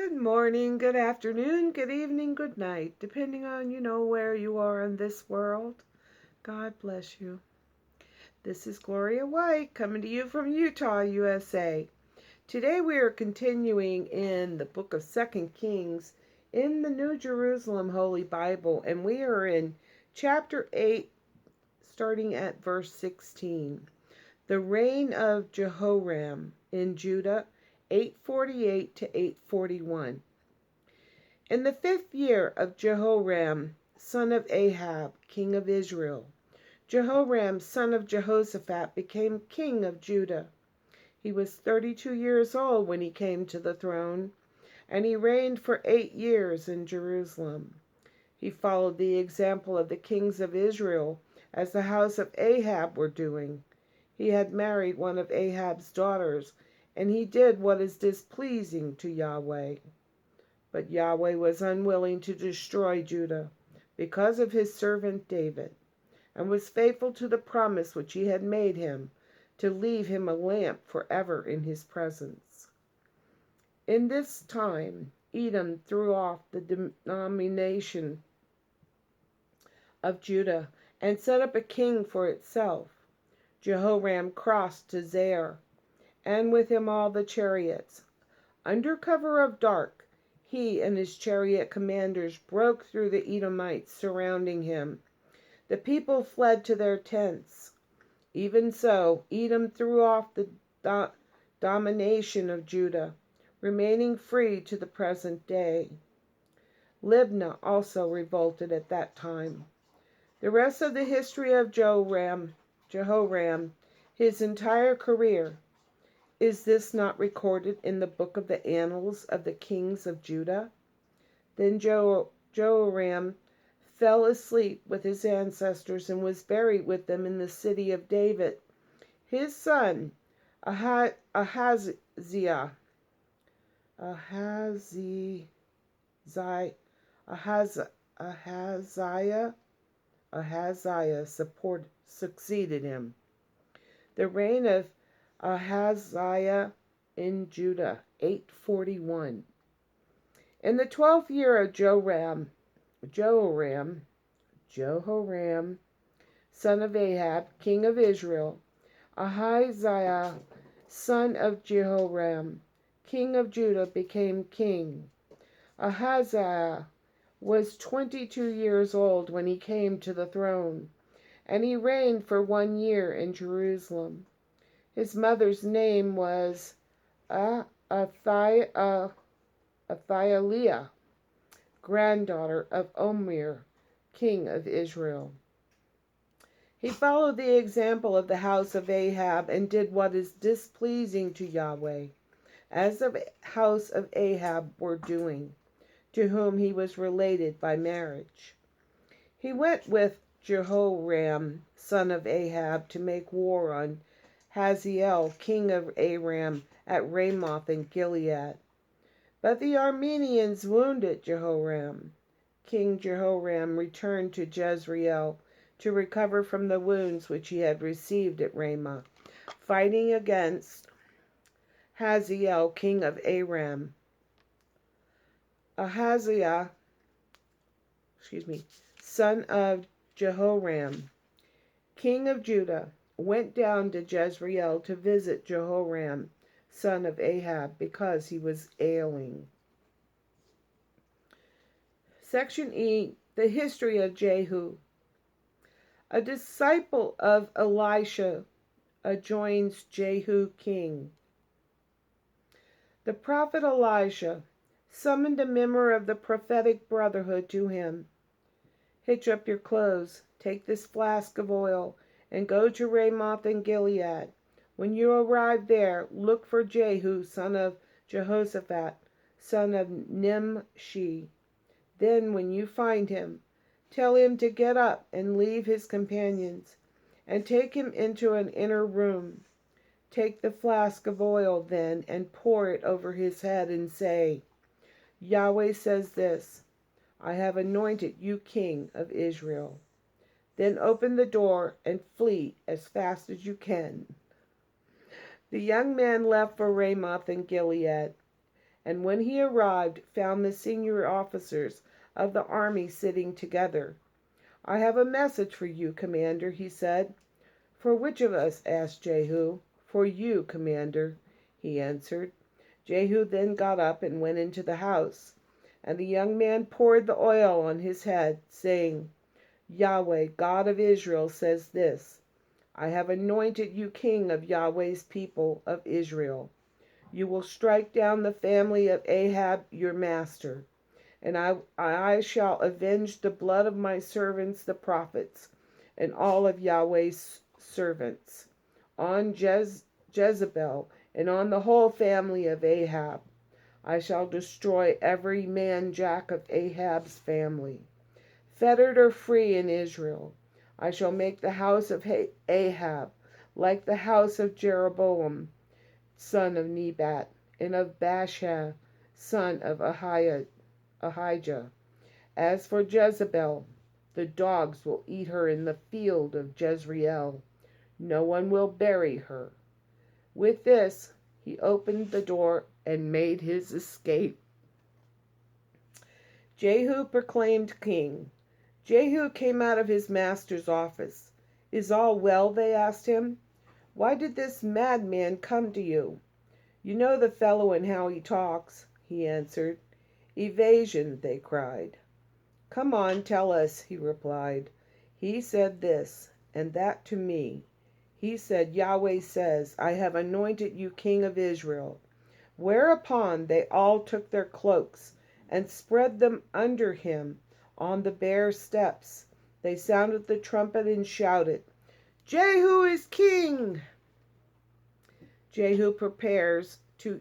Good morning, good afternoon, good evening, good night, depending on, where you are in this world. God bless you. This is Gloria White coming to you from Utah, USA. Today we are continuing in the book of 2 Kings in the New Jerusalem Holy Bible, and we are in chapter 8, starting at verse 16. The reign of Jehoram in Judah, 848 to 841. In the 5th year of Jehoram, son of Ahab, king of Israel, Jehoram, son of Jehoshaphat, became king of Judah. He was 32 years old when he came to the throne, and he reigned for 8 years in Jerusalem. He followed the example of the kings of Israel, as the house of Ahab were doing. He had married one of Ahab's daughters, and he did what is displeasing to Yahweh. But Yahweh was unwilling to destroy Judah because of his servant David, and was faithful to the promise which he had made him, to leave him a lamp forever in his presence. In this time, Edom threw off the denomination of Judah and set up a king for itself. Jehoram crossed to Zair, and with him all the chariots. Under cover of dark, he and his chariot commanders broke through the Edomites surrounding him. The people fled to their tents. Even so, Edom threw off the domination of Judah, remaining free to the present day. Libnah also revolted at that time. The rest of the history of Jehoram, his entire career, is this not recorded in the book of the annals of the kings of Judah? Then Jehoram fell asleep with his ancestors and was buried with them in the city of David. His son, Ahaziah, succeeded him. The reign of Ahaziah in Judah, 841. In the 12th year of Jehoram, son of Ahab, king of Israel, Ahaziah, son of Jehoram, king of Judah, became king. Ahaziah was 22 years old when he came to the throne, and he reigned for 1 year in Jerusalem. His mother's name was Athaliah, granddaughter of Omri, king of Israel. He followed the example of the house of Ahab and did what is displeasing to Yahweh, as the house of Ahab were doing, to whom he was related by marriage. He went with Jehoram, son of Ahab, to make war on Hazael, king of Aram, at Ramoth in Gilead. But the Arameans wounded Jehoram. King Jehoram returned to Jezreel to recover from the wounds which he had received at Ramah, fighting against Hazael, king of Aram. Ahaziah, son of Jehoram, king of Judah, went down to Jezreel to visit Jehoram, son of Ahab, because he was ailing. Section E, the history of Jehu. A disciple of Elisha adjoins Jehu king. The prophet Elisha summoned a member of the prophetic brotherhood to him. Hitch up your clothes, take this flask of oil, and go to Ramoth in Gilead. When you arrive there, look for Jehu, son of Jehoshaphat, son of Nimshi. Then, when you find him, tell him to get up and leave his companions, and take him into an inner room. Take the flask of oil, then, and pour it over his head, and say, Yahweh says this, I have anointed you king of Israel. Then open the door and flee as fast as you can. The young man left for Ramoth in Gilead, and when he arrived, found the senior officers of the army sitting together. "I have a message for you, Commander," he said. "For which of us?" asked Jehu. "For you, Commander," he answered. Jehu then got up and went into the house, and the young man poured the oil on his head, saying, "Yahweh, God of Israel, says this: I have anointed you king of Yahweh's people of Israel. You will strike down the family of Ahab your master, and I shall avenge the blood of my servants the prophets and all of Yahweh's servants on Jezebel and on the whole family of Ahab. I shall destroy every man jack of Ahab's family, fettered or free in Israel. I shall make the house of Ahab like the house of Jeroboam, son of Nebat, and of Baasha, son of Ahijah. As for Jezebel, the dogs will eat her in the field of Jezreel. No one will bury her." With this, he opened the door and made his escape. Jehu proclaimed king. Jehu came out of his master's office. "Is all well?" they asked him. "Why did this madman come to you?" "You know the fellow and how he talks," he answered. "Evasion," they cried. "Come on, tell us," he replied. "He said this and that to me. He said, Yahweh says, I have anointed you king of Israel." Whereupon they all took their cloaks and spread them under him on the bare steps. They sounded the trumpet and shouted, "Jehu is king!" Jehu prepares to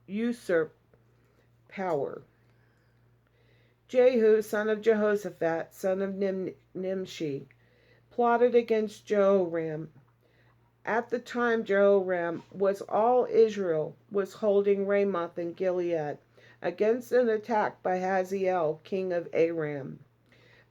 usurp power. Jehu, son of Jehoshaphat, son of Nimshi, plotted against Jehoram. At the time Jehoram all Israel was holding Ramoth in Gilead against an attack by Hazael, king of Aram.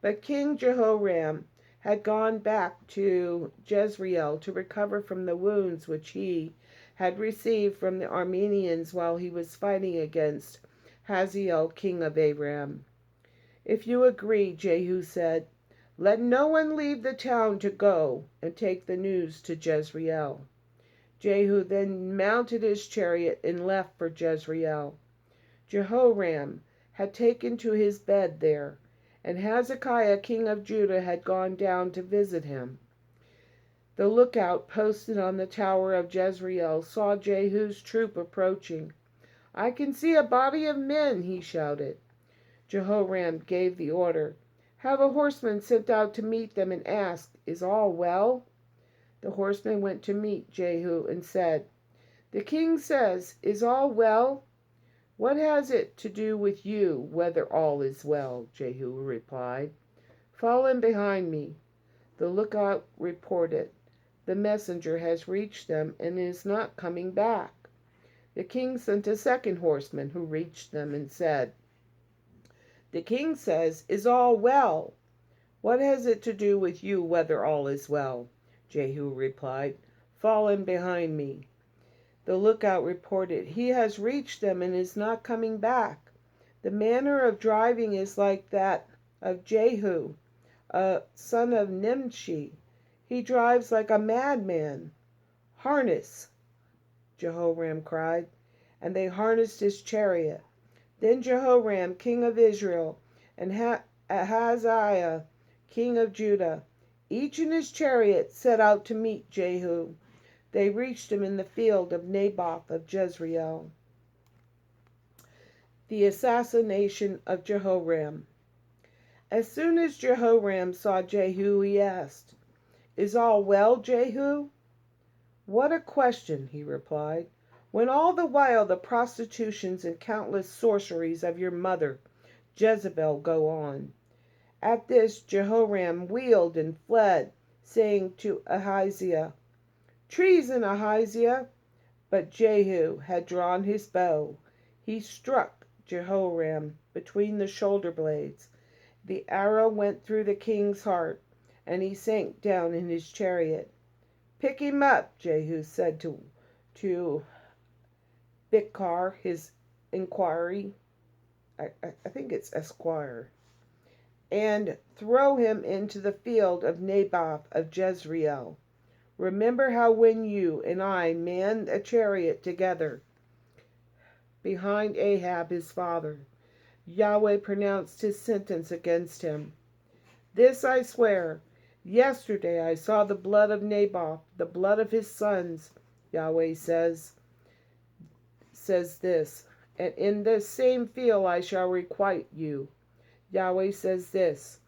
But King Jehoram had gone back to Jezreel to recover from the wounds which he had received from the Arameans while he was fighting against Hazael, king of Aram. "If you agree," Jehu said, "let no one leave the town to go and take the news to Jezreel." Jehu then mounted his chariot and left for Jezreel. Jehoram had taken to his bed there, and Hezekiah, king of Judah, had gone down to visit him. The lookout posted on the tower of Jezreel saw Jehu's troop approaching. "I can see a body of men," he shouted. Jehoram gave the order, "Have a horseman sent out to meet them and ask, Is all well?" The horseman went to meet Jehu and said, "The king says, Is all well?" "What has it to do with you whether all is well?" Jehu replied. "Fall in behind me." The lookout reported, "The messenger has reached them and is not coming back." The king sent a second horseman who reached them and said, "The king says, Is all well?" "What has it to do with you whether all is well?" Jehu replied. "Fall in behind me." The lookout reported, "He has reached them and is not coming back. The manner of driving is like that of Jehu, son of Nimshi. He drives like a madman." "Harness!" Jehoram cried, and they harnessed his chariot. Then Jehoram, king of Israel, and Ahaziah, king of Judah, each in his chariot, set out to meet Jehu. They reached him in the field of Naboth of Jezreel. The Assassination of Jehoram. As soon as Jehoram saw Jehu, he asked, "Is all well, Jehu?" "What a question," he replied, "when all the while the prostitutions and countless sorceries of your mother, Jezebel, go on." At this Jehoram wheeled and fled, saying to Ahaziah, "Treason, Ahaziah!" But Jehu had drawn his bow. He struck Jehoram between the shoulder blades. The arrow went through the king's heart, and he sank down in his chariot. "Pick him up," Jehu said to Bikar, his inquiry. I think it's Esquire. And throw him into the field of Naboth of Jezreel. Remember how when you and I manned a chariot together behind Ahab his father, Yahweh pronounced his sentence against him. This I swear, yesterday I saw the blood of Naboth, the blood of his sons, Yahweh says this, and in this same field I shall requite you. Yahweh says this,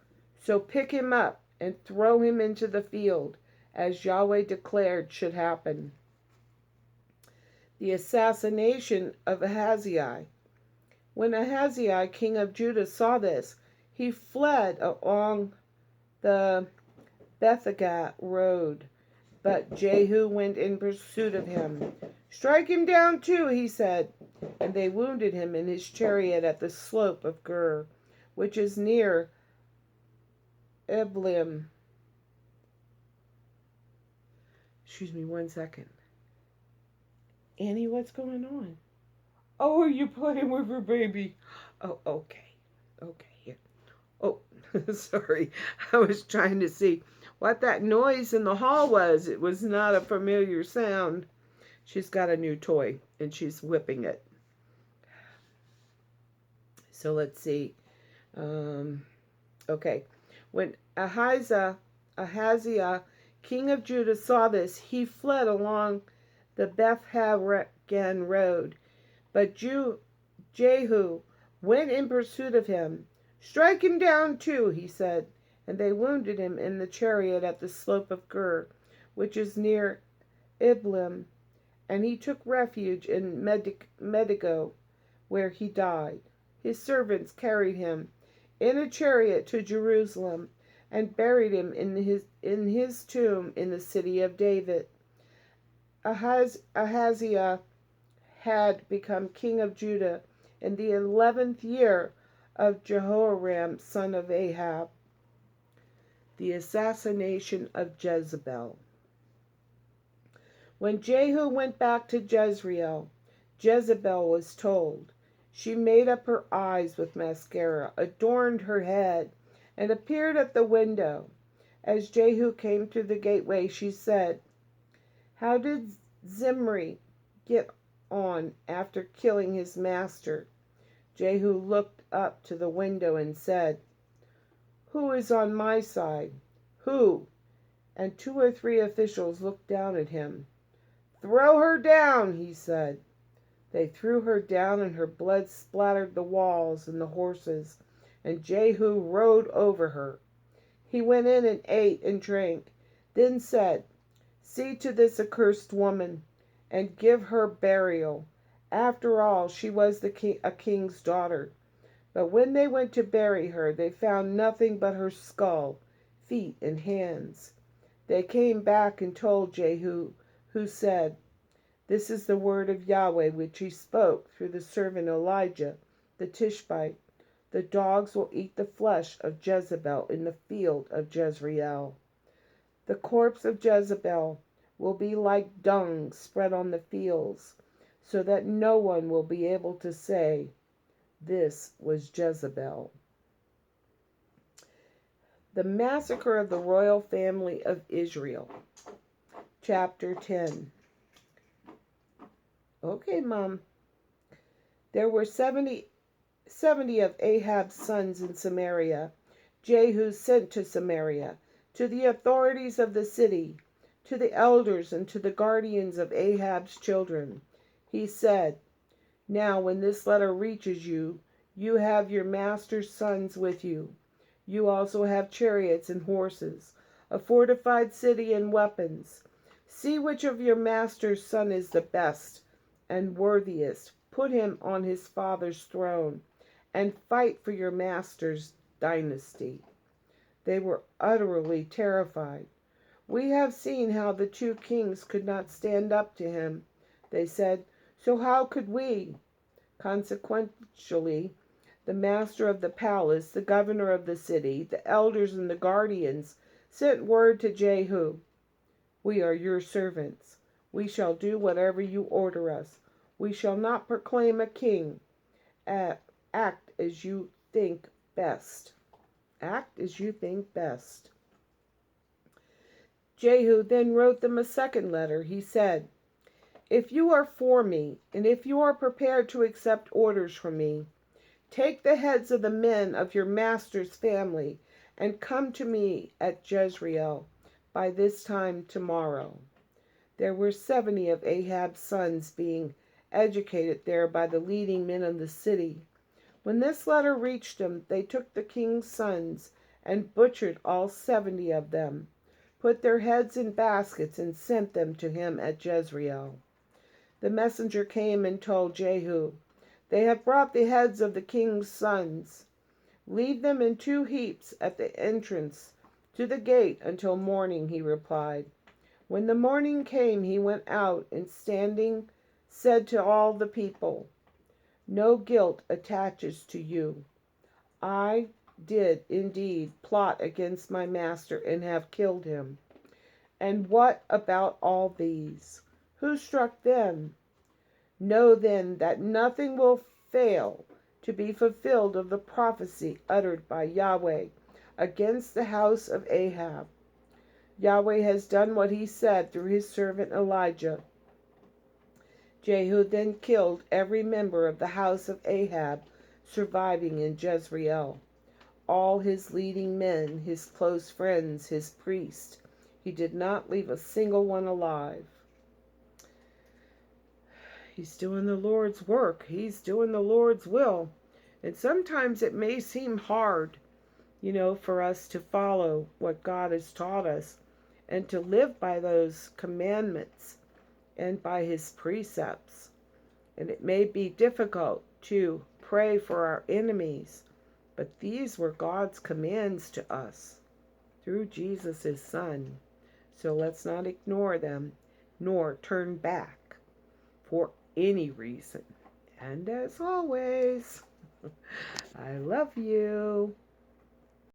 so pick him up and throw him into the field, as Yahweh declared should happen. The assassination of Hazy Eye. When Hazy Eye, king of Judah, saw this, he fled along the Bethagat road. But Jehu went in pursuit of him. Strike him down too, he said. And they wounded him in his chariot at the slope of Gur, which is near Eblim. Excuse me 1 second. Annie, what's going on? Oh, are you playing with her baby? Oh, okay. Okay, here. Oh, sorry. I was trying to see what that noise in the hall was. It was not a familiar sound. She's got a new toy, and she's whipping it. So let's see. Okay. When Ahaziah, king of Judah, saw this, he fled along the Beth-Haggan road. But Jehu went in pursuit of him. Strike him down too, he said. And they wounded him in the chariot at the slope of Gur, which is near Iblim. And he took refuge in Medigo, where he died. His servants carried him in a chariot to Jerusalem and buried him in his tomb in the city of David. Ahaziah had become king of Judah in the 11th year of Jehoram, son of Ahab. The assassination of Jezebel. When Jehu went back to Jezreel, Jezebel was told. She made up her eyes with mascara, adorned her head, and appeared at the window. As Jehu came through the gateway, she said, "How did Zimri get on after killing his master?" Jehu looked up to the window and said, "Who is on my side? Who?" And 2 or 3 officials looked down at him. "Throw her down," he said. They threw her down, and her blood splattered the walls and the horses, and Jehu rode over her. He went in and ate and drank, then said, "See to this accursed woman, and give her burial. After all, she was a king's daughter." But when they went to bury her, they found nothing but her skull, feet, and hands. They came back and told Jehu, who said, "This is the word of Yahweh which he spoke through the servant Elijah the Tishbite. The dogs will eat the flesh of Jezebel in the field of Jezreel. The corpse of Jezebel will be like dung spread on the fields, so that no one will be able to say, 'This was Jezebel.'" The massacre of the royal family of Israel. Chapter 10. Okay, Mom. There were 70 of Ahab's sons in Samaria. Jehu sent to Samaria, to the authorities of the city, to the elders, and to the guardians of Ahab's children. He said, "Now when this letter reaches you, you have your master's sons with you. You also have chariots and horses, a fortified city and weapons. See which of your master's son is the best and worthiest. Put him on his father's throne, and fight for your master's dynasty." They were utterly terrified. "We have seen how the 2 kings could not stand up to him," they said, "so how could we?" Consequently, the master of the palace, the governor of the city, the elders, and the guardians sent word to Jehu, "We are your servants. We shall do whatever you order us. We shall not proclaim a king. act as you think best. Act as you think best. Jehu then wrote them a second letter. He said, "If you are for me, and if you are prepared to accept orders from me, take the heads of the men of your master's family and come to me at Jezreel by this time tomorrow." There were 70 of Ahab's sons being educated there by the leading men of the city. When this letter reached them, they took the king's sons and butchered all 70 of them, put their heads in baskets, and sent them to him at Jezreel. The messenger came and told Jehu, "They have brought the heads of the king's sons. Leave them in 2 heaps at the entrance to the gate until morning," he replied. When the morning came, he went out and standing said to all the people, "No guilt attaches to you. I did indeed plot against my master and have killed him. And what about all these? Who struck them? Know then that nothing will fail to be fulfilled of the prophecy uttered by Yahweh against the house of Ahab. Yahweh has done what he said through his servant Elijah." Jehu then killed every member of the house of Ahab surviving in Jezreel, all his leading men, his close friends, his priests. He did not leave a single one alive. He's doing the Lord's work. He's doing the Lord's will. And sometimes it may seem hard, for us to follow what God has taught us and to live by those commandments and by his precepts. And it may be difficult to pray for our enemies, but these were God's commands to us through Jesus, his Son. So let's not ignore them, nor turn back for any reason. And as always, I love you.